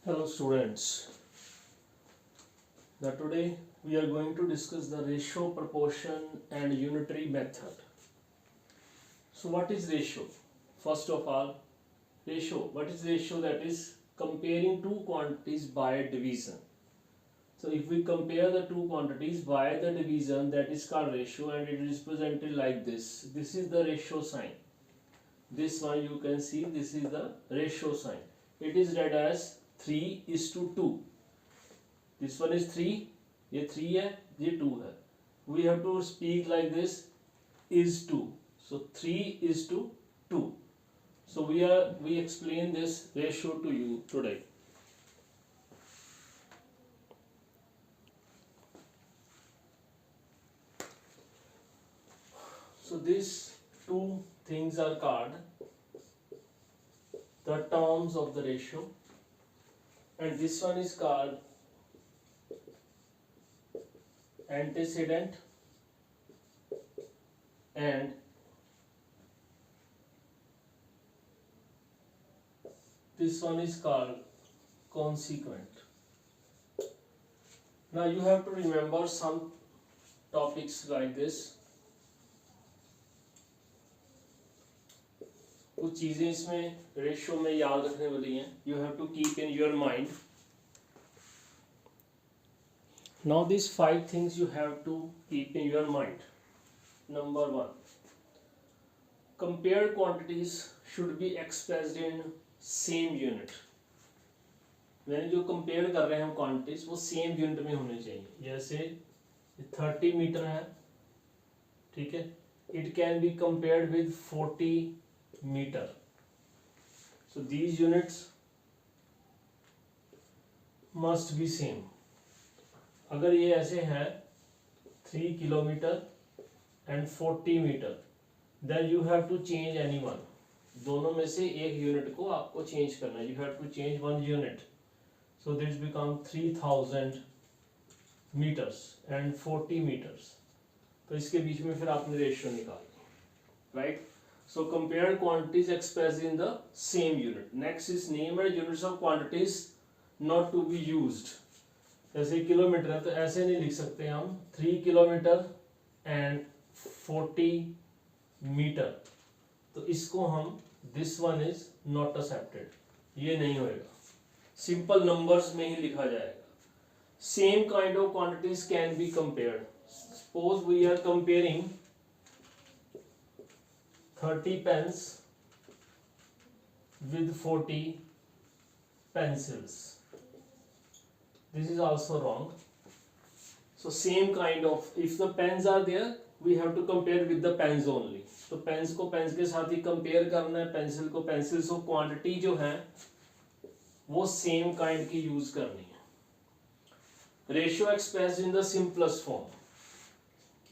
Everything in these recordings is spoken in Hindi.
Hello students. Now today we are going to discuss the ratio, proportion and unitary method. So what is ratio? First of all, ratio. What is ratio? That is comparing two quantities by division. So if we compare the two quantities by the division, that is called ratio, and it is presented like this. This is the ratio sign. This one you can see, this is the ratio sign. It is read as 3:2. This one is 3, ये 3 है, ये 2 है. We have to speak like this, is 2. So 3:2. So we explain this ratio to you today. So these two things are called the terms of the ratio, and this one is called antecedent and this one is called consequent. Now you have to remember some topics like this. कुछ चीजें इसमें रेशियो में याद रखने वाली हैं. You have to keep in your mind. Now these 5 things you have to keep in your mind. Number 1, compared quantities should be expressed in same unit. मैंने जो कंपेयर कर रहे हैं हम क्वांटिटीज, वो सेम यूनिट में होने चाहिए. जैसे 30 मीटर है, ठीक है, it can be compared with 40 metre. So these units must be same. अगर ये ऐसे हैं 3 kilometre and 40 metre, then you have to change any one. दोनों में से एक यूनिट को आपको चेंज करना है. You have to change one unit. So this become 3000 metres and 40 metres. तो इसके बीच में फिर आपने रेशियो निकालना, right. So compared quantities expressed in the same unit. Next is name and units of quantities not to be used. जैसे किलोमीटर है तो ऐसे नहीं लिख सकते हम 3 किलोमीटर एंड 40 मीटर. तो इसको हम this one is not accepted, ये नहीं होएगा. सिंपल नंबर्स में ही लिखा जाएगा. Same kind of quantities can be compared. Suppose we are comparing 30 pens with 40 pencils. This is also wrong. So same kind of, if the pens are there, we have to compare with the pens only. तो pens को pens के साथ ही compare करना है, pencil को pencil. So quantity जो है वो same kind की use करनी है. Ratio expressed in the simplest form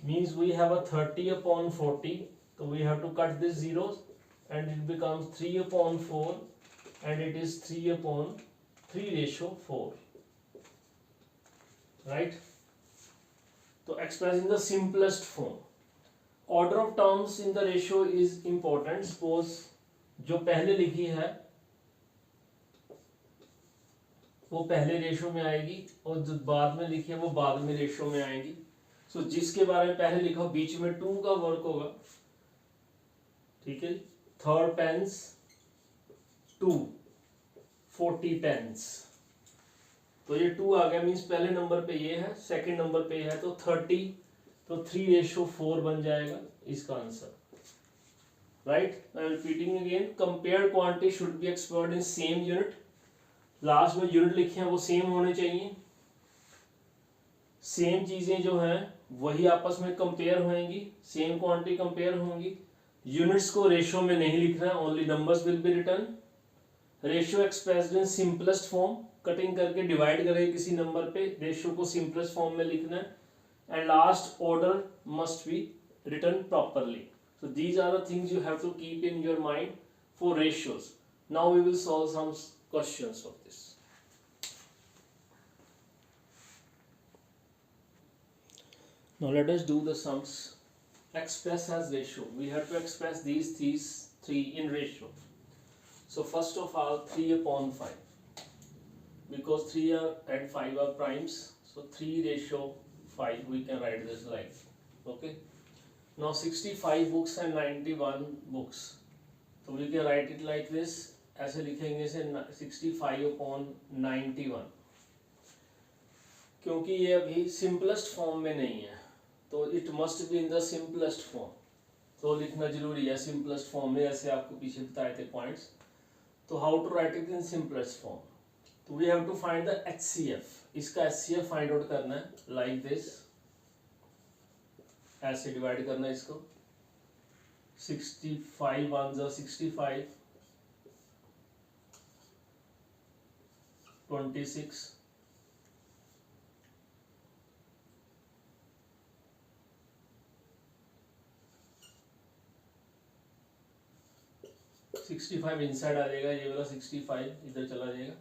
means we have a 30/40. So we have to cut this zeros and it becomes 3/4 and it is 3/3:4, right. So expressed in the simplest form. Order of terms in the ratio is important. Suppose जो पहले लिखी है वो पहले रेशियो में आएगी और जो बाद में लिखी है वो बाद में रेशियो में आएगी. सो जिसके बारे में पहले लिखा बीच में 2 का वर्क होगा, ठीक है. Third pens 2, 40 pens. तो ये 2 आ गया, मीन्स पहले नंबर पे ये है, सेकंड नंबर पे है तो 30, तो 3:4 बन जाएगा इसका answer, right. I am repeating again. Compared quantity should be expressed in same unit. Last में यूनिट लिखे हैं वो सेम होने चाहिए. सेम चीजें जो हैं वही आपस में कंपेयर होंगी, सेम क्वांटिटी कंपेयर होंगी. यूनिट्स को रेशियो में नहीं लिखना है, only numbers will be return. Ratio expressed in simplest form, cutting करके डिवाइड करें किसी नंबर पे, रेशियो को सिंपलेस्ट फॉर्म में लिखना है. And last order must be return properly. So these are the things you have to keep in your mind for ratios. Now we will solve some questions of this. Now let us do the sums. Express as ratio. We have to express these three in ratio. So first of all 3/5. because 3 and 5 are primes, so 3:5 we can write this like. Okay, now 65 books and 91 books, so we can write it like this. ऐसे लिखेंगे इसे 65/91, क्योंकि ये अभी सिंपलेस्ट फॉर्म में नहीं है तो it must be in the simplest form, तो लिखना जरूरी है सिंपलेस्ट फॉर्म में, ऐसे आपको पीछे बताए थे पॉइंट्स. तो how to write it in simplest form, तो we have to find the HCF. इसका HCF फाइंड आउट करना है लाइक दिस, ऐसे डिवाइड करना है इसको. 65 1 जा 65, 26, 65 इनसाइड आ जाएगा, ये वाला 65 इधर चला जाएगा.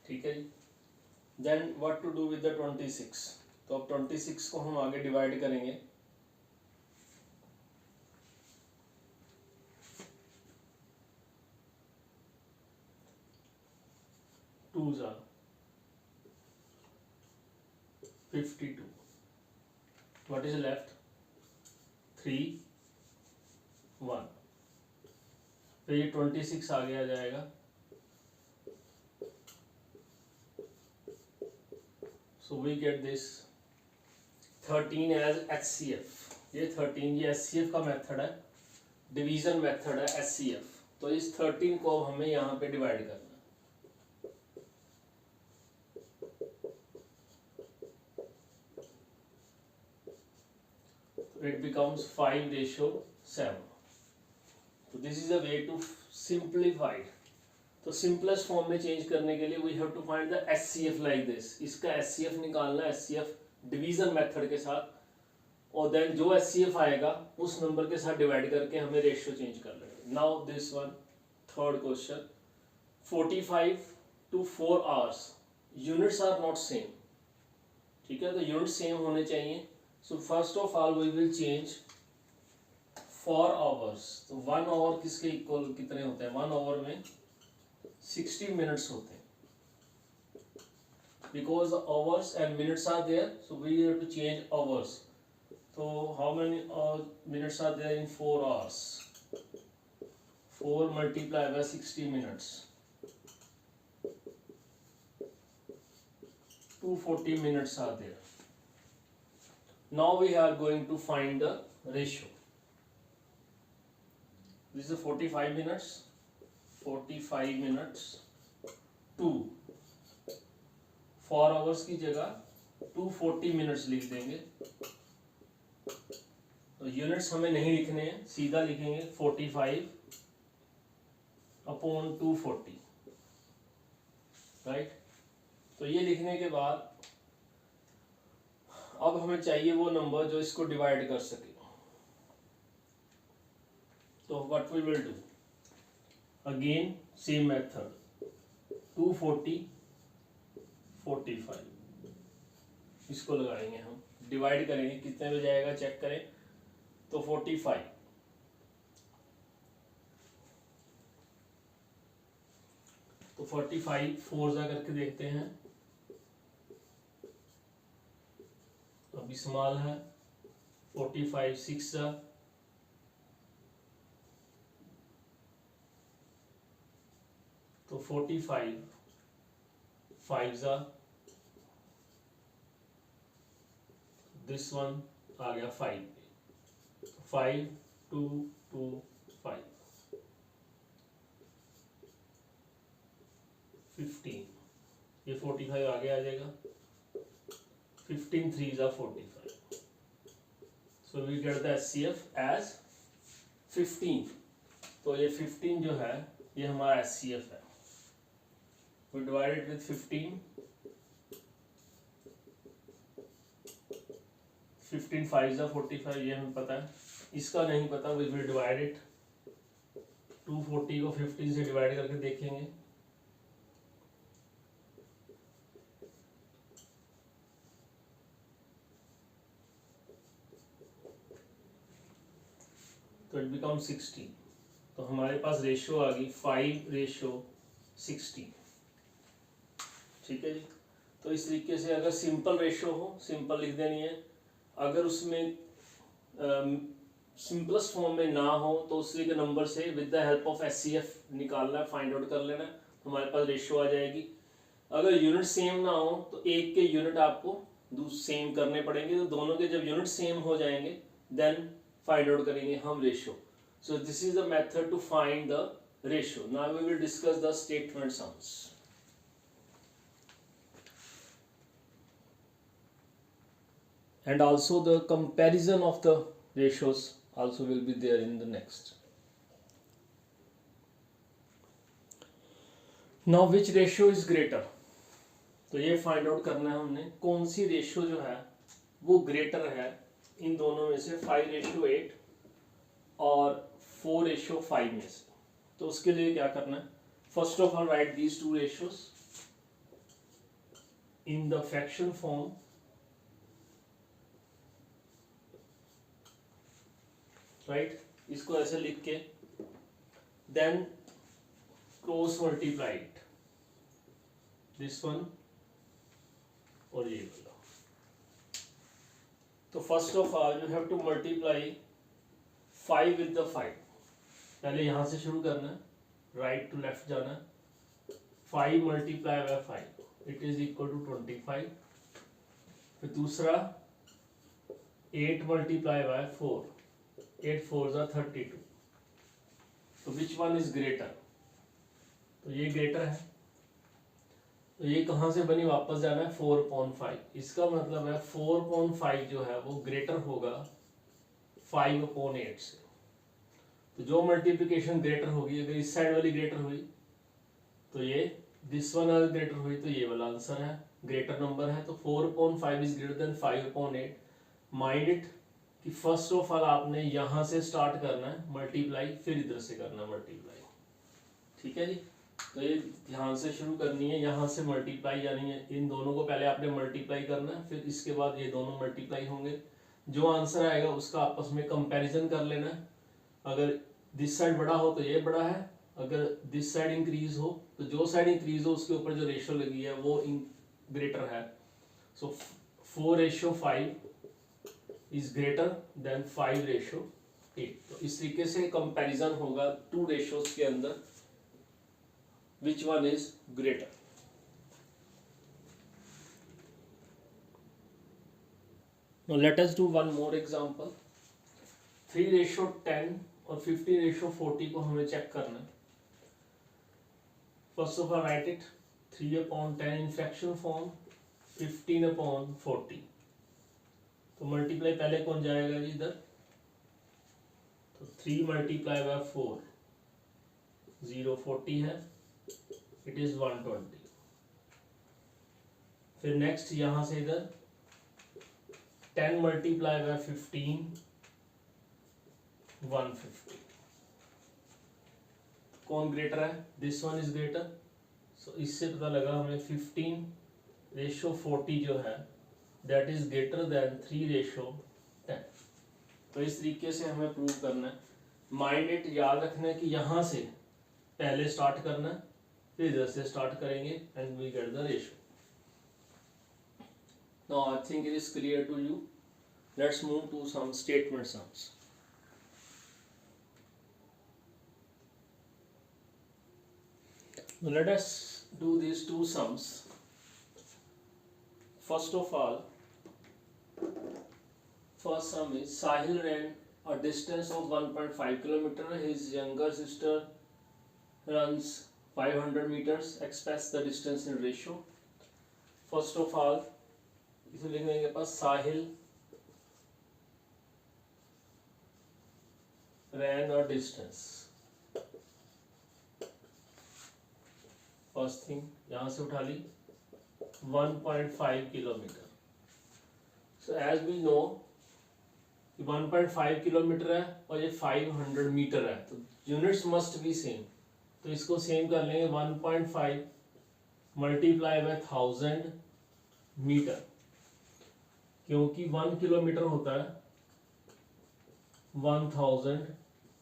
ठीक है जी. Then what to do with the 26, तो अब 26 को हम आगे डिवाइड करेंगे. टू जा 52, व्हाट इज लेफ्ट 3 1, तो ये 26 आगे आ जाएगा. So we get this 13 as HCF. ये 13 ये HCF का मेथड है, डिवीजन मेथड है HCF. तो इस 13 को हमें यहाँ पे डिवाइड करना है. It becomes 5:7. So this is a way to simplify it. तो सिंपलेस्ट फॉर्म में चेंज करने के लिए we have to find the HCF like this. इसका HCF निकालना है, HCF डिवीजन मेथड के साथ, और देन जो HCF आएगा उस नंबर के साथ डिवाइड करके हमें रेशियो चेंज कर लेना. Now this one third question, 45 to 4 hours, units are not same. ठीक है, तो यूनिट सेम होने चाहिए. So first of all we will change 4 hours. तो 1 आवर किसके इक्वल कितने होते हैं, 1 आवर में 60 minutes होते हैं, because the hours and minutes are there, so we have to change hours. So how many minutes are there in 4 hours? 4 multiplied by 60 minutes, 240 minutes are there. Now we are going to find the ratio. This is 45 minutes, 45 minutes to 4 hours की जगह 240 मिनट्स लिख देंगे. तो यूनिट्स हमें नहीं लिखने हैं, सीधा लिखेंगे 45/240. राइट. तो ये लिखने के बाद अब हमें चाहिए वो नंबर जो इसको डिवाइड कर सके. तो what we will do, again same method, 240 45 इसको लगाएंगे हम, डिवाइड करेंगे, कितने में जाएगा चेक करें. तो 45, तो 45 4 जा करके देखते हैं. अभी स्मॉल है. 45 6 जा, तो 45 5 जा, दिस वन आ गया 5 पे, 5 2 2 5 15, ये 45 आगे आ जाएगा. 15 3 जा 45, so we get the HCF as 15. तो ये 15 जो है ये हमारा HCF है. We divide it with 15. 15 5 जा 45, ये हमें पता है. इसका नहीं पता, we will divide it. 240 को 15 से डिवाइड करके देखेंगे. तो it becomes 60. तो हमारे पास रेशियो आ गई 5:15. 60। ठीक है जी। तो इस तरीके से अगर सिंपल रेशो हो, सिंपल लिख देनी है। अगर उसमें सिंपलेस्ट फॉर्म में ना हो तो उसी के नंबर से with the help of HCF निकालना है, फाइंड आउट कर लेना है, हमारे पास रेशो आ जाएगी। अगर यूनिट सेम ना हो तो एक के यूनिट आपको सेम करने पड़ेंगे, तो दोनों के जब यूनिट सेम हो जाएंगे देन फाइंड आउट करेंगे हम ratio. So this is the method to find the ratio. Now we will discuss the statement sums. And also the comparison of the ratios also will be there in the next. Now which ratio is greater? तो ये फाइंड आउट करना है हमने, कौन सी रेशियो जो है वो ग्रेटर है इन दोनों में से, 5:8 और 4:5 में से। तो उसके लिए क्या करना है, first of all write these two ratios in the fraction form. Right, इसको ऐसे लिख के then cross multiply it, this one और ये वाला। तो first of all you have to multiply 5 with the 5। पहले यहां से शुरू करना है, राइट टू लेफ्ट जाना है। 5 multiply by 5 it is equal to 25। फिर दूसरा 8 मल्टीप्लाई बाय 4, 8 4s are 32। तो विच वन इज ग्रेटर? तो ये ग्रेटर है। तो ये कहाँ से बनी, वापस जाना है 4/5। इसका मतलब है 4/5 जो है वो ग्रेटर होगा 5/8 से। तो जो मल्टीप्लिकेशन ग्रेटर होगी, अगर इस साइड वाली ग्रेटर हुई तो ये दिस वन अगर ग्रेटर हुई तो ये वाला आंसर है, ग्रेटर नंबर है। तो 4/5 is greater than 5/8। Mind it कि फर्स्ट ऑफ ऑल आपने यहां से स्टार्ट करना है मल्टीप्लाई, फिर इधर से करना मल्टीप्लाई। ठीक है जी। तो ये ध्यान से शुरू करनी है, यहाँ से मल्टीप्लाई, यानी इन दोनों को पहले आपने मल्टीप्लाई करना है, फिर इसके बाद ये दोनों मल्टीप्लाई होंगे। जो आंसर आएगा उसका आपस में कंपैरिजन कर लेना है। अगर दिस साइड बड़ा हो तो ये बड़ा है, अगर दिस साइड इंक्रीज हो तो जो साइड इंक्रीज हो उसके ऊपर जो रेशियो लगी है वो ग्रेटर है। सो 4:5 इज ग्रेटर देन 5:8। तो इस तरीके से कंपैरिजन होगा टू रेशियोज के अंदर, which one is greater. Now let us do one more example. 3:10 और 15:40 को हमें चेक करना है। First of all write it 3/10 in fraction form, 15/40। तो मल्टीप्लाई पहले कौन जाएगा जी इधर, तो 3 मल्टीप्लाई बाय 4 0 40 है, इट इज 120। फिर नेक्स्ट यहां से इधर 10 मल्टीप्लाई बाय 15 150। कौन ग्रेटर है, दिस वन इज ग्रेटर। सो इससे पता लगा हमें 15:40 जो है दैट इज ग्रेटर देन 3:10। तो इस तरीके से हमें प्रूव करना है। माइंड इट, याद रखना है कि यहां से पहले स्टार्ट करना है, फिर इधर से स्टार्ट करेंगे and we get the ratio. Now I think it is clear to you. Let's move to some statement sums. Let us do these two sums. First of all, first sum is Sahil ran a distance of 1.5 kilometer. His younger sister runs 500 meters. Express the distance in ratio. First of all, इसे लिखने के पास Sahil ran a distance. First thing यहां से उठा ली 1.5 kilometre. So as we know 1.5 kilometre है और ये 500 मीटर है, तो यूनिट्स मस्ट बी सेम। तो इसको सेम कर लेंगे 1.5 मल्टीप्लाई बाय 1000 मीटर, क्योंकि 1 किलोमीटर होता है 1000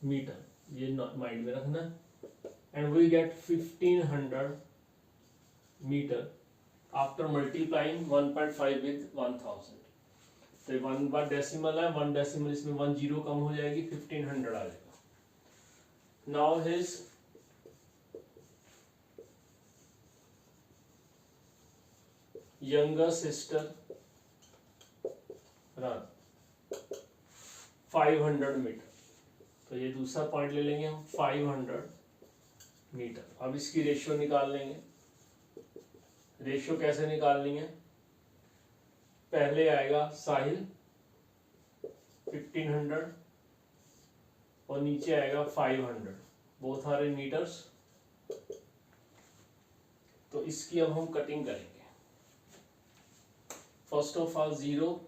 मीटर, ये माइंड में रखना। and we get 1500 meter after multiplying 1.5 with 1000. तो 1 बार डेसिमल है, 1 डेसिमल इसमें 1 जीरो कम हो जाएगी, 1500 आ जाएगा. Now his younger sister run 500 metre. तो ये दूसरा पॉइंट ले लेंगे हम 500 मीटर. अब इसकी रेशियो निकाल लेंगे. रेशियो कैसे निकालनी है? पहले आएगा साहिल 1500 और नीचे आएगा 500. Both are in metres. तो इसकी अब हम कटिंग करेंगे. फर्स्ट ऑफ ऑल 0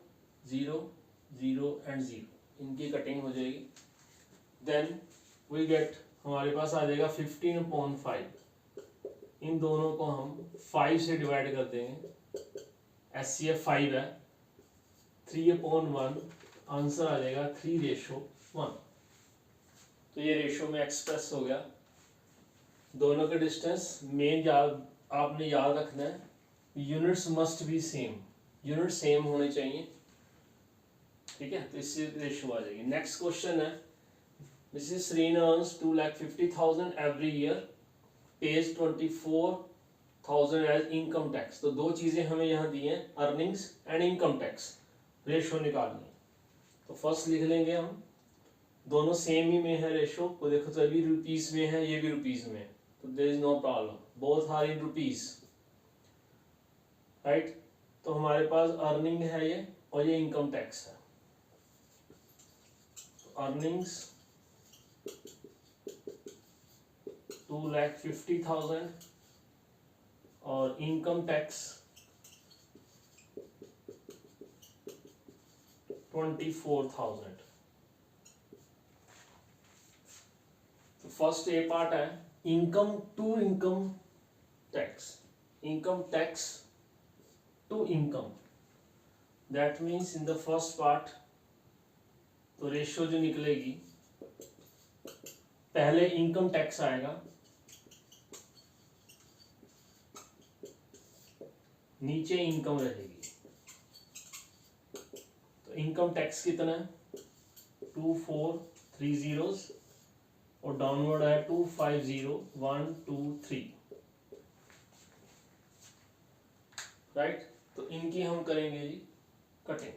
0 0 एंड 0 इनकी कटिंग हो जाएगी. देन वी गेट, हमारे पास आ जाएगा 15/5. इन दोनों को हम 5 से डिवाइड कर देंगे. SCF 5 है. 3/1 आंसर आ जाएगा 3:1. तो ये रेशियो में एक्सप्रेस हो गया. दोनों के डिस्टेंस मेन आपने याद रखना है, units must be same. Unit same होने चाहिए. ठीक है, तो इससे रेशियो आ जाएगी. नेक्स्ट क्वेश्चन है, Mrs Serena earns 2,50,000 every year, pays 24,000 as income tax. तो दो चीजें हमें यहाँ दी हैं, earnings and income tax. Ratio निकालनी है. तो फर्स्ट लिख लेंगे हम, दोनों सेम ही में है रेशियो को. देखो तो अभी रुपीस में है, ये भी रुपीस में है, तो there is no problem. Both are in rupees, right. तो हमारे पास अर्निंग है ये और ये इनकम टैक्स है. अर्निंग्स 2,50,000 और इनकम टैक्स 24,000. तो फर्स्ट ए पार्ट है income to income tax. Income tax to income. That means in the first part, तो रेशियो जो निकलेगी, पहले इनकम टैक्स आएगा, नीचे इनकम रहेगी. तो इनकम टैक्स कितना है? 2430 और डाउनवर्ड है 250123. राइट. तो इनकी हम करेंगे जी कटिंग.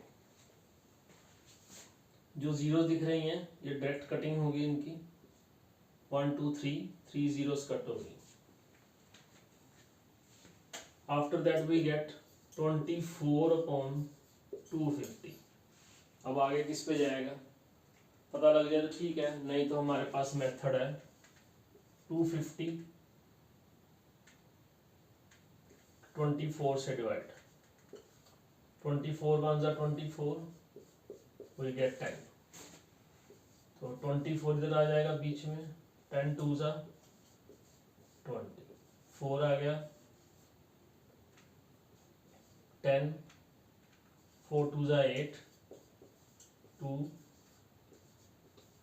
जो जीरो दिख रही हैं ये डायरेक्ट कटिंग होगी इनकी. 1 2 3 3 zeros कट होगी. After that we get 24/250. अब आगे किस पे जाएगा पता लग जाए तो ठीक है, नहीं तो हमारे पास मेथड है 250 24 से डिवाइड. 24 1 24 we get 10. तो 24 इधर आ जाएगा बीच में. 10 2 20. 4 आ गया. 10 4 2 8. 2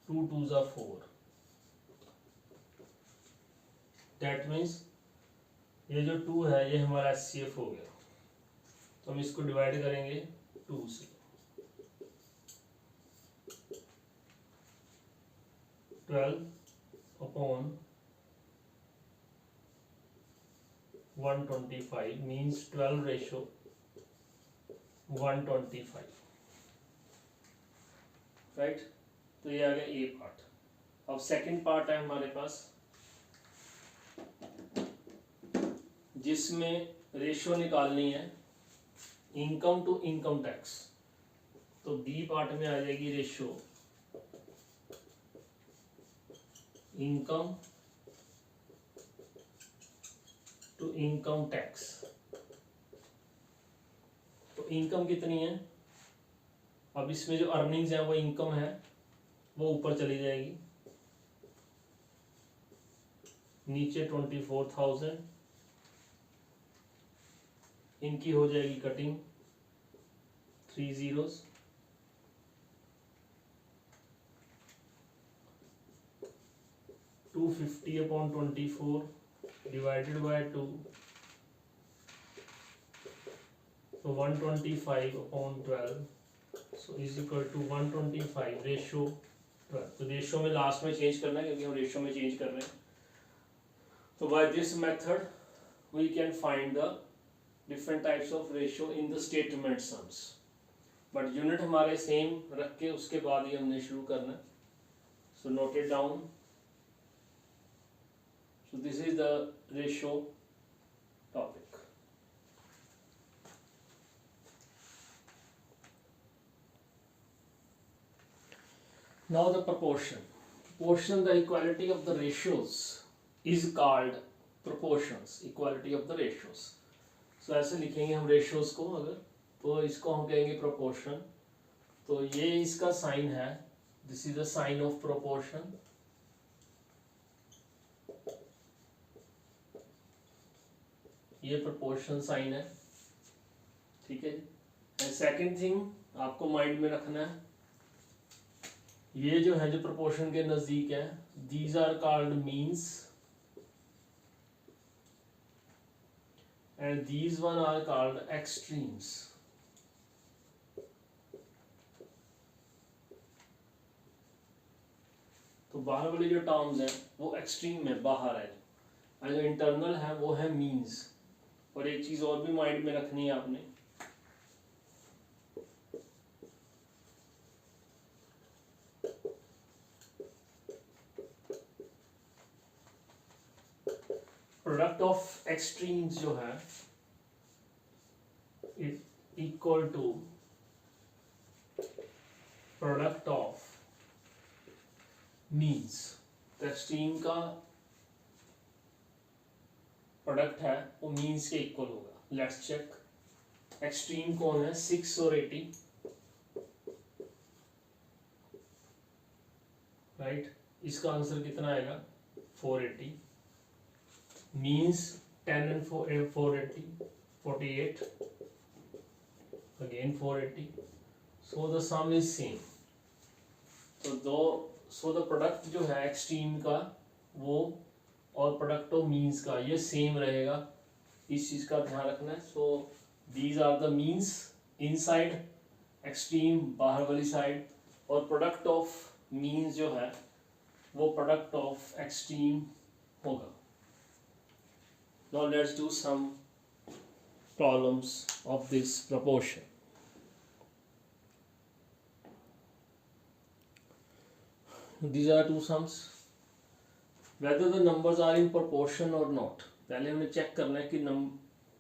2 2 4. That means ये जो 2 है ये हमारा SCF हो गया. तो हम इसको डिवाइड करेंगे 2 से. 12/125 means 12:125. राइट. तो ये आ गया ए पार्ट. अब सेकंड पार्ट है हमारे पास जिसमें रेशियो निकालनी है इनकम टू इनकम टैक्स. तो बी पार्ट में आ जाएगी ratio income to income tax. तो इनकम कितनी है? अब इसमें जो अर्निंग्स है वो इनकम है, वो ऊपर चली जाएगी. नीचे 24,000. इनकी हो जाएगी cutting 3 zeros. 250/24 divided by 2, so 125/12, so is equal to 125 ratio 12। तो रेशो में लास्ट में चेंज करना है क्योंकि हम रेशो में चेंज कर रहे हैं। तो by this method we can find the different types of ratio in the statement sums, but unit हमारे सेम रख के उसके बाद ही हमने शुरू करना है। So note it down. So this is the ratio topic. Now the proportion. Proportion, the equality of the ratios is called proportions. Equality of the ratios. So ऐसे लिखेंगे हम ratios को, अगर तो इसको हम कहेंगे proportion। तो ये इसका साइन है, this is the sign of proportion। ये proportion साइन है, ठीक है। एंड सेकेंड थिंग आपको माइंड में रखना है, ये जो है जो प्रोपोर्शन के नजदीक है, these are called means and these one are called extremes. तो बाहर वाली जो टर्म्स हैं वो एक्सट्रीम में बाहर है, और जो इंटरनल है वो है मीन्स। और एक चीज और भी माइंड में रखनी है आपने, प्रोडक्ट ऑफ एक्सट्रीम्स जो है equal to product of means. तो एक्सट्रीम का प्रोडक्ट है वो मीन्स के इक्वल होगा। लेट्स चेक, एक्सट्रीम कौन है, 6 और 80, राइट। इसका आंसर कितना आएगा, 480। Means 10 and 480, 48, again 480, so the sum is same। so the product जो है एक्सट्रीम का वो और प्रोडक्ट ऑफ मीन्स का ये सेम रहेगा, इस चीज का ध्यान रखना है। So these are the means inside, extreme बाहर वाली साइड, और प्रोडक्ट ऑफ मीन्स जो है वो प्रोडक्ट ऑफ एक्सट्रीम होगा। Now let's do some problems of this proportion. These are two sums. Whether the numbers are in proportion or not. पहले हमें चेक करना है कि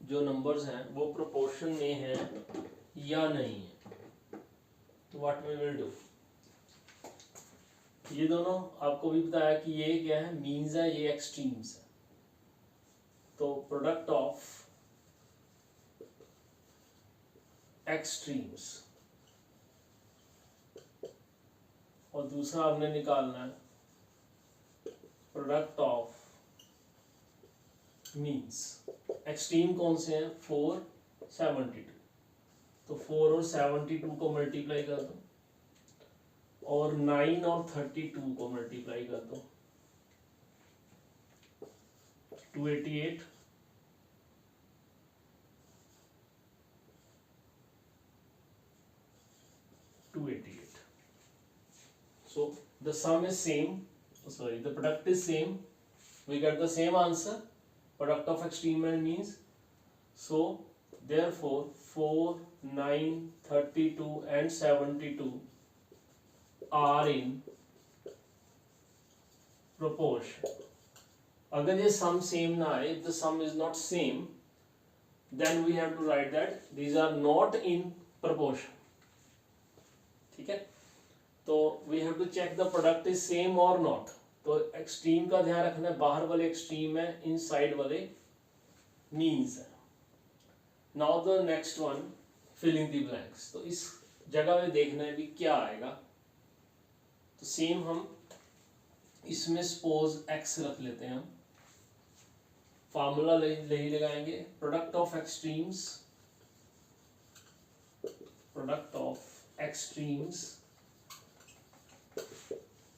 जो numbers हैं वो proportion में हैं या नहीं है। तो what we will do? ये दोनों आपको भी बताया कि ये क्या है, means है, ये extremes है। तो प्रोडक्ट ऑफ एक्सट्रीम्स, और दूसरा हमने निकालना है प्रोडक्ट ऑफ मीन्स। एक्सट्रीम कौन से हैं, 4, 72। तो 4 और 72 को मल्टीप्लाई कर दो, और 9 और 32 को मल्टीप्लाई कर दो, 288, so the sum is same, sorry, the product is same, we get the same answer, product of extreme and means। so therefore 4, 9, 32 and 72 are in proportion। अगर ये sum same ना आए, if the sum is not same, then we have to write that these are not in proportion। ठीक है, तो we have to check the product is same or not। तो एक्सट्रीम का ध्यान रखना है, बाहर वाले एक्सट्रीम है, इनसाइड वाले मीन्स है। Now the next one, filling the blanks. तो इस जगह में देखना है भी क्या आएगा। तो सेम हम इसमें सपोज x रख लेते हैं, हम फार्मूला नहीं लगाएंगे, product of extremes, product of extremes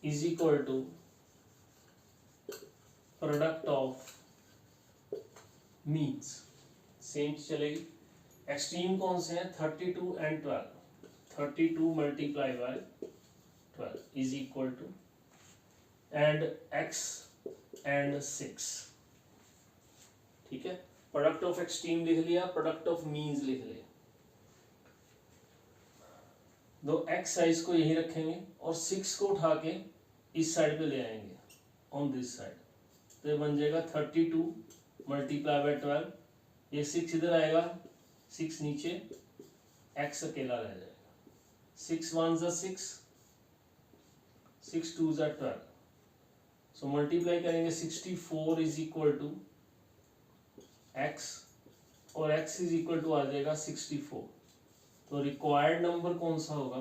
is equal to product of means, same चलेगी। एक्सट्रीम कौन से हैं, 32 and 12, 32 multiply by 12 is equal to and x and 6, ठीक है। प्रोडक्ट ऑफ एक्सट्रीम लिख लिया, प्रोडक्ट ऑफ मीन्स लिख लिया। दो x साइज को यही रखेंगे और 6 को उठा के इस साइड पे ले आएंगे, ऑन दिस साइड, तो ये बन जाएगा 32 मल्टीप्लाई बाय 12, ये 6 इधर आएगा, 6 नीचे, x अकेला रह जाएगा, 6 1 जा 6, 6 2 जा 12, सो मल्टीप्लाई करेंगे 64 इज इक्वल टू x, और x इज इक्वल टू आ जाएगा 64। तो रिक्वायर्ड नंबर कौन सा होगा,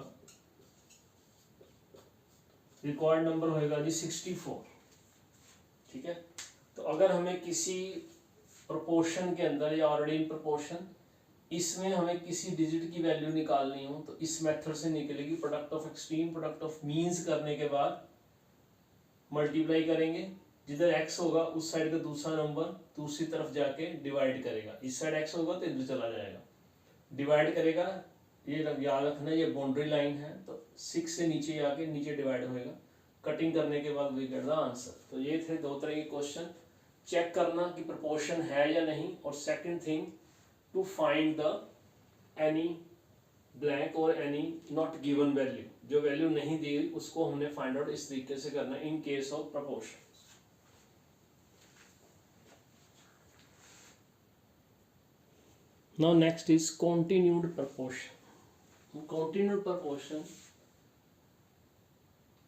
रिक्वायर्ड नंबर होएगा जी 64, ठीक है। तो अगर हमें किसी प्रोपोर्शन के अंदर या ऑलरेडी इन प्रोपोर्शन इसमें हमें किसी डिजिट की वैल्यू निकालनी हो तो इस मेथड से निकलेगी। Product of extreme, product of means करने के बाद मल्टीप्लाई करेंगे, जिधर x होगा उस साइड का दूसरा नंबर दूसरी तरफ जाके डिवाइड करेगा, इस साइड x होगा तो इधर चला जाएगा, डिवाइड करेगा। ये याद रखना ये बाउंड्री लाइन है, तो 6 से नीचे आके नीचे डिवाइड होएगा, कटिंग करने के बाद वी गेट द आंसर। तो ये थे दो तरह के क्वेश्चन, चेक करना कि प्रोपोर्शन है या नहीं, और second thing to find the any blank और एनी नॉट गिवन वैल्यू, जो वैल्यू नहीं दी गई उसको हमने फाइंड आउट इस तरीके से करना in case of proportion. Now next is continued proportion. In continued proportion,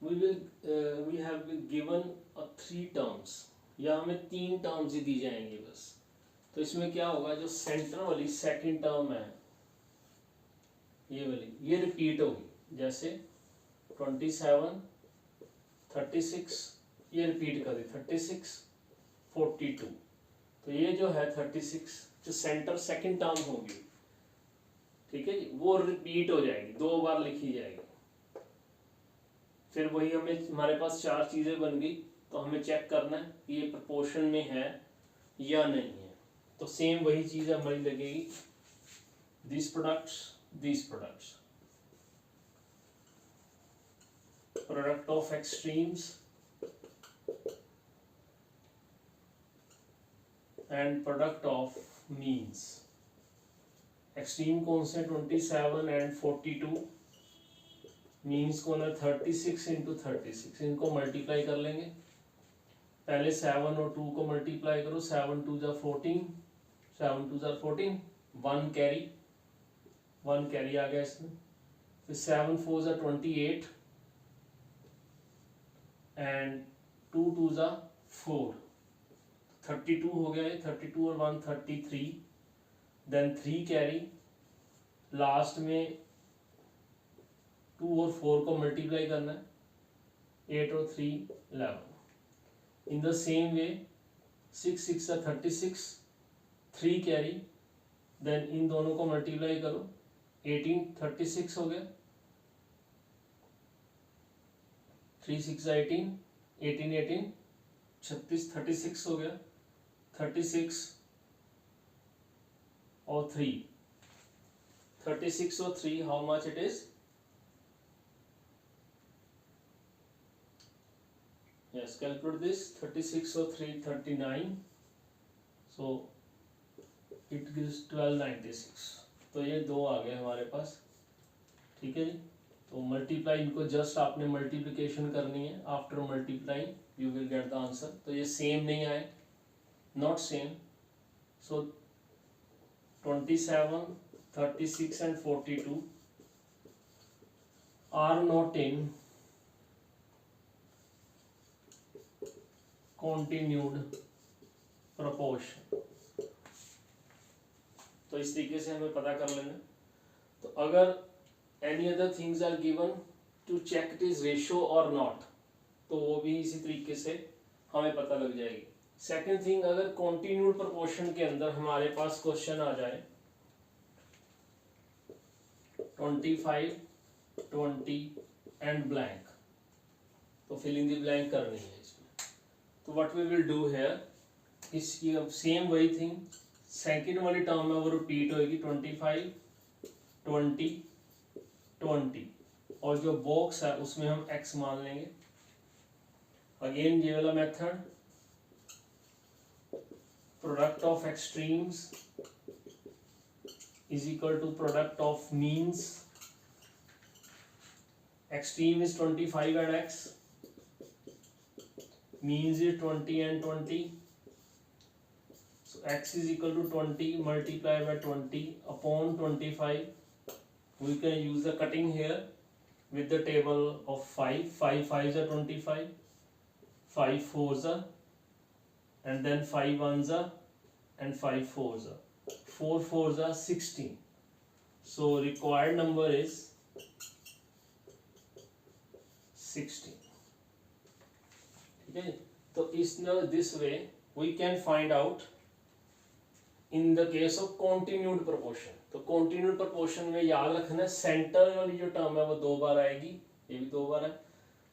we have been given a 3 terms, या हमें 3 टर्म्स ही दी जाएंगी बस। तो इसमें क्या होगा, जो सेंटर वाली सेकंड टर्म है ये वाली, ये रिपीट होगी, जैसे 27 36 ये रिपीट कर दी, 36 42, तो ये जो है 36 जो सेंटर सेकंड टर्म होगी, ठीक है जी, वो रिपीट हो जाएगी, 2 बार लिखी जाएगी। फिर वही हमें, हमारे पास 4 चीजें बन गई, तो हमें चेक करना है कि ये प्रोपोर्शन में है या नहीं है। तो सेम वही चीज हमारी लगेगी, this products, product of extremes and product of means. Extreme कौन से, 27 एंड 42, मीन्स कौन है 36 इंटू 36, इनको मल्टीप्लाई कर लेंगे। पहले 7 और 2 को मल्टीप्लाई करो, 7 2 जा 14, 7 2 जा 14, 1 कैरी आ गया इसमें, फिर 7 4 जा 28 एंड 2 2 जा 4, 32 हो गया ये, 32 और 1 33, देन 3 कैरी, लास्ट में 2 और 4 को मल्टीप्लाई करना है, 8 और 3 11। In the same way 6 6 36, 3 carry, then in दोनों को मल्टीप्लाई करो, 18 36 हो गया, 3 6 18, 18 18 36 36 हो गया, 36 और 3, 36 और 3 how much it is, yes calculate this, 36 or 3 39, so it gives 1296। तो ये 2 आ गए हमारे पास, ठीक है जी। तो मल्टीप्लाई, इनको जस्ट आपने मल्टीप्लिकेशन करनी है, after multiplying you will get the answer. तो ये सेम नहीं आए, not same, so 27 36 and 42 are not in continued proportion। तो इस तरीके से हमें पता कर लेना। तो अगर any other things are given to check it is ratio और नॉट, तो वो भी इसी तरीके से हमें पता लग जाएगी। सेकंड थिंग, अगर कॉन्टिन्यूड प्रोपोर्शन के अंदर हमारे पास क्वेश्चन आ जाए 25 20 एंड ब्लैंक, तो फिलिंग द ब्लैंक करनी है इसमें। तो what we will do here, इसकी अब सेम वही थिंग, सेकंड वाली टर्म है वो रिपीट होगी 25 20 20, और जो बॉक्स है उसमें हम x मान लेंगे। अगेन ये वाला method, product of extremes is equal to product of means. Extreme is 25 and x, means is 20 and 20, so x is equal to 20 multiplied by 20 upon 25. We can use the cutting here with the table of 5 5s are 25, 5 4s are, and then 5 1s are, and 5 4s are, 4 4s are 16. So required number is 16. ठीक है, तो इस this way we can find out in the case of continued proportion. तो कॉन्टिन्यूड प्रोपोर्शन में याद रखना है सेंटर वाली जो टर्म है वो 2 बार आएगी, ये भी 2 बार है।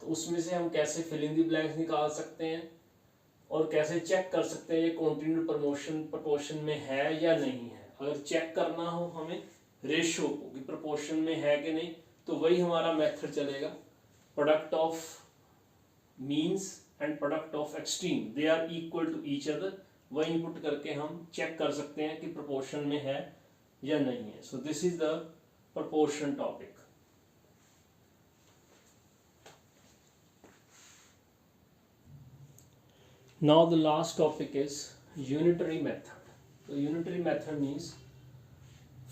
तो उसमें से हम कैसे फिलिंग द ब्लैंक्स निकाल सकते हैं और कैसे चेक कर सकते हैं ये कॉन्टिन्यूड प्रोपोर्शन में है या नहीं है। अगर चेक करना हो हमें रेशियो को कि प्रोपोर्शन में है कि नहीं, तो वही हमारा मेथड चलेगा, product of means and product of extreme they are equal to each other, वह इनपुट करके हम चेक कर सकते हैं कि प्रोपोर्शन में है या नहीं है। So this is the proportion topic. Now the last topic is unitary method. तो unitary method means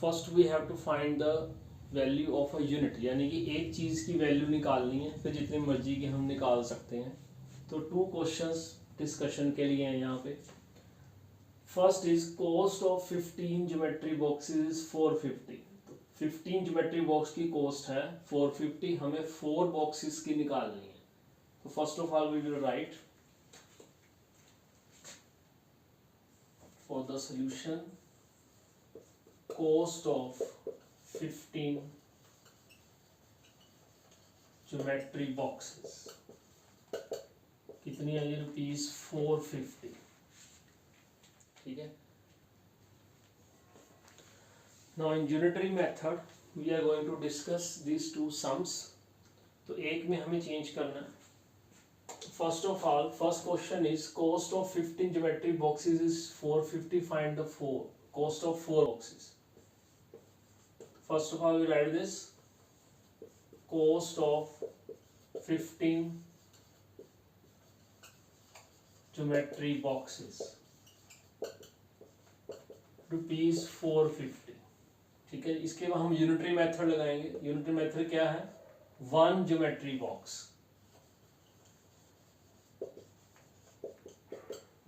first we have to find the value of a unit, यानी कि एक चीज की वैल्यू निकालनी है, फिर जितनी मर्जी की हम निकाल सकते हैं। तो 2 क्वेश्चंस डिस्कशन के लिए हैं यहाँ पे। First is cost of 15 geometry boxes is 450। तो 15 ज्योमेट्री बॉक्स की कॉस्ट है 450, हमें 4 बॉक्सेस की निकालनी है। तो first of all we will write for the solution cost of 15 geometry boxes कितनी आई, रुपीज 450। ठीक है, now in unitary method we are going to discuss this 2 sums. तो एक में हमें चेंज करना है। First of all first question is cost of 15 geometry boxes is 450, find the cost of 4 boxes. First of all, we write this cost of 15 geometry boxes, rupees 450। ठीक है, इसके बाद हम यूनिटरी मेथड लगाएंगे। यूनिटरी मेथड क्या है, 1 geometry box,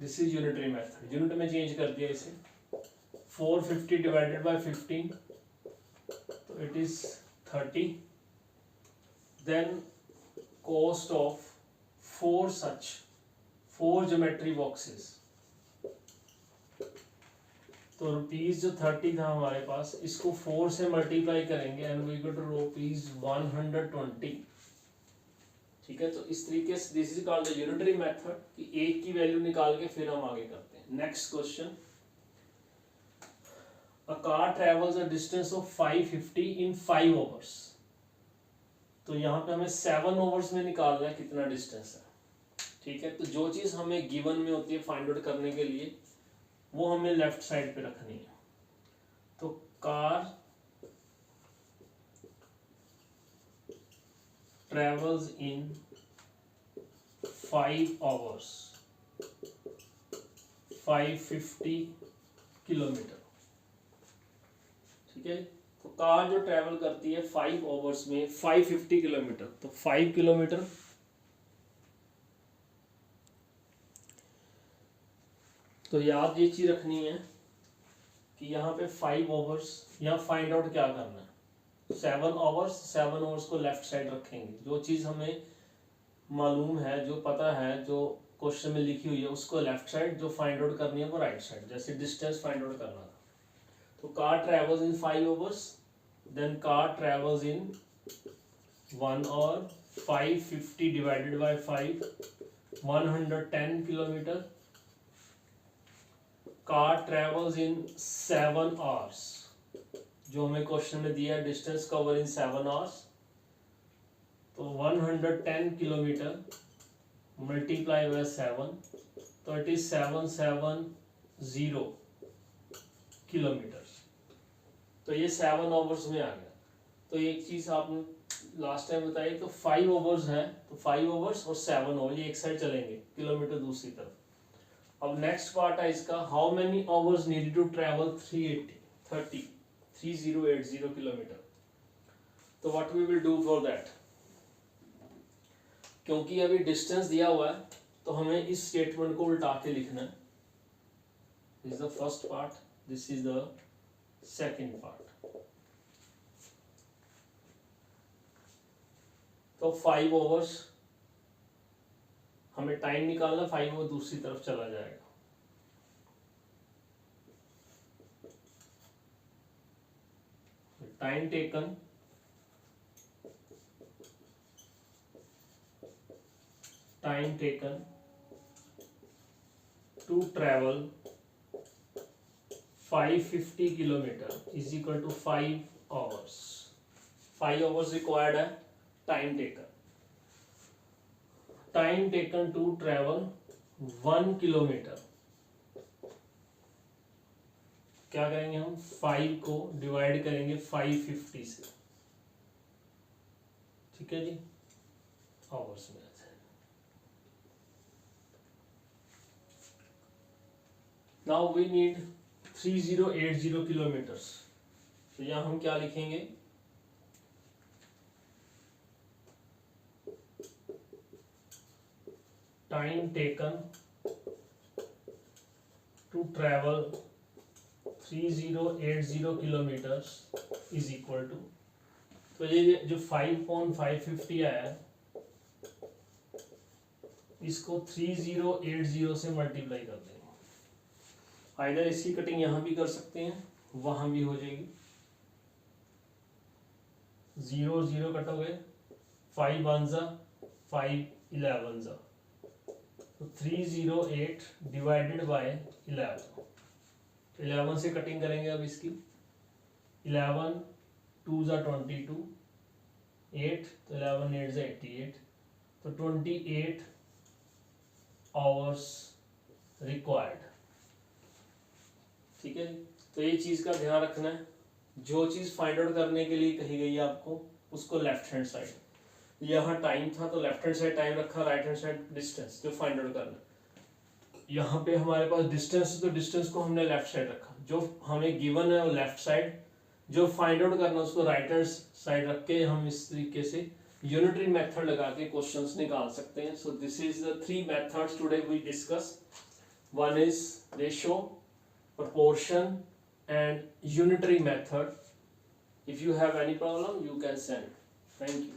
this is unitary method. Unit में चेंज कर दिया इसे, 450 divided by 15, so it is 30, then cost of 4 geometry boxes, तो रुपीज जो 30 था हमारे पास, इसको 4 से मल्टीप्लाई करेंगे एंड वी गेट रुपीज 120। ठीक है, तो इस तरीके से this is called the unitary method कि एक की वैल्यू निकाल के फिर हम आगे करते हैं। Next question, A car travels a distance of 550 in 5 hours। तो यहाँ पे हमें 7 hours में निकालना है कितना डिस्टेंस है। ठीक है, तो जो चीज हमें गिवन में होती है फाइंड आउट करने के लिए, वो हमें लेफ्ट साइड पे रखनी है। तो car travels in 5 hours 550 kilometre. ठीक है, तो कार जो ट्रेवल करती है 5 आवर्स में 550 किलोमीटर, तो 5 किलोमीटर तो याद ये चीज रखनी है कि यहाँ पे 5 आवर्स, यहाँ फाइंड आउट क्या करना है, 7 आवर्स को लेफ्ट साइड रखेंगे। जो चीज हमें मालूम है, जो पता है, जो क्वेश्चन में लिखी हुई है, उसको लेफ्ट साइड, जो फाइंड आउट करनी है वो राइट साइड। जैसे डिस्टेंस फाइंड आउट करना था, तो car travels in 5 hours, then car travels in 1 hour, 550 divided by 5, 110 kilometre, car travels in 7 hours, जो हमें क्वेश्चन में दिया है डिस्टेंस कवर इन 7 आवर्स, तो 110 किलोमीटर मल्टीप्लाई बाय 7, तो इट इज 770 किलोमीटर। तो ये 7 आवर्स में आ गया। तो एक चीज आपने लास्ट टाइम बताई, तो 5 आवर्स है, तो 5 आवर्स और 7 आवर्स ये एक साइड चलेंगे, किलोमीटर दूसरी तरफ। अब नेक्स्ट पार्ट है इसका, how many hours need to travel 3080 kilometre. तो what we will do for that, क्योंकि अभी डिस्टेंस दिया हुआ है तो हमें इस स्टेटमेंट को उल्टा के लिखना है। This is the first part, this is the second part. तो 5 आवर्स हमें टाइम निकालना, 5 आवर दूसरी तरफ चला जाएगा। Time taken to travel 550 kilometre is equal to 5 hours. 5 hours required है time taken to travel 1 kilometre. क्या करेंगे हम, 5 को डिवाइड करेंगे 550 से, ठीक है जी, आवर्स में। नाउ वी नीड 3080 किलोमीटर्स, तो यहां हम क्या लिखेंगे, time taken to travel 3080 kilometres is equal to, तो ये जो 5.550 आया है इसको 3080 से मल्टीप्लाई कर देंगे। आइदर इसकी कटिंग यहां भी कर सकते हैं, वहां भी हो जाएगी, 0 0 कट हो गए, 5 1 जा 5 11 जा, तो 308 डिवाइडेड बाय 11 से कटिंग करेंगे। अब इसकी 11 2 जा 22, 8 तो 11 8 जा 88, तो 28 आवर्स रिक्वायर्ड, ठीक है। तो ये चीज का ध्यान रखना है, जो चीज फाइंड आउट करने के लिए कही गई है आपको उसको लेफ्ट हैंड साइड, यहाँ टाइम था तो लेफ्ट हैंड साइड टाइम रखा, राइट हैंड साइड डिस्टेंस जो फाइंड आउट करना। यहाँ पे हमारे पास डिस्टेंस, तो डिस्टेंस को हमने लेफ्ट साइड रखा, जो हमें गिवन है वो लेफ्ट साइड, जो फाइंड आउट करना उसको राइट हैंड साइड रख के हम इस तरीके से यूनिटरी मेथड लगा के क्वेश्चंस निकाल सकते हैं। So this is the 3 methods today we discuss. One is ratio, proportion and unitary method. If you have any problem you can send. Thank you.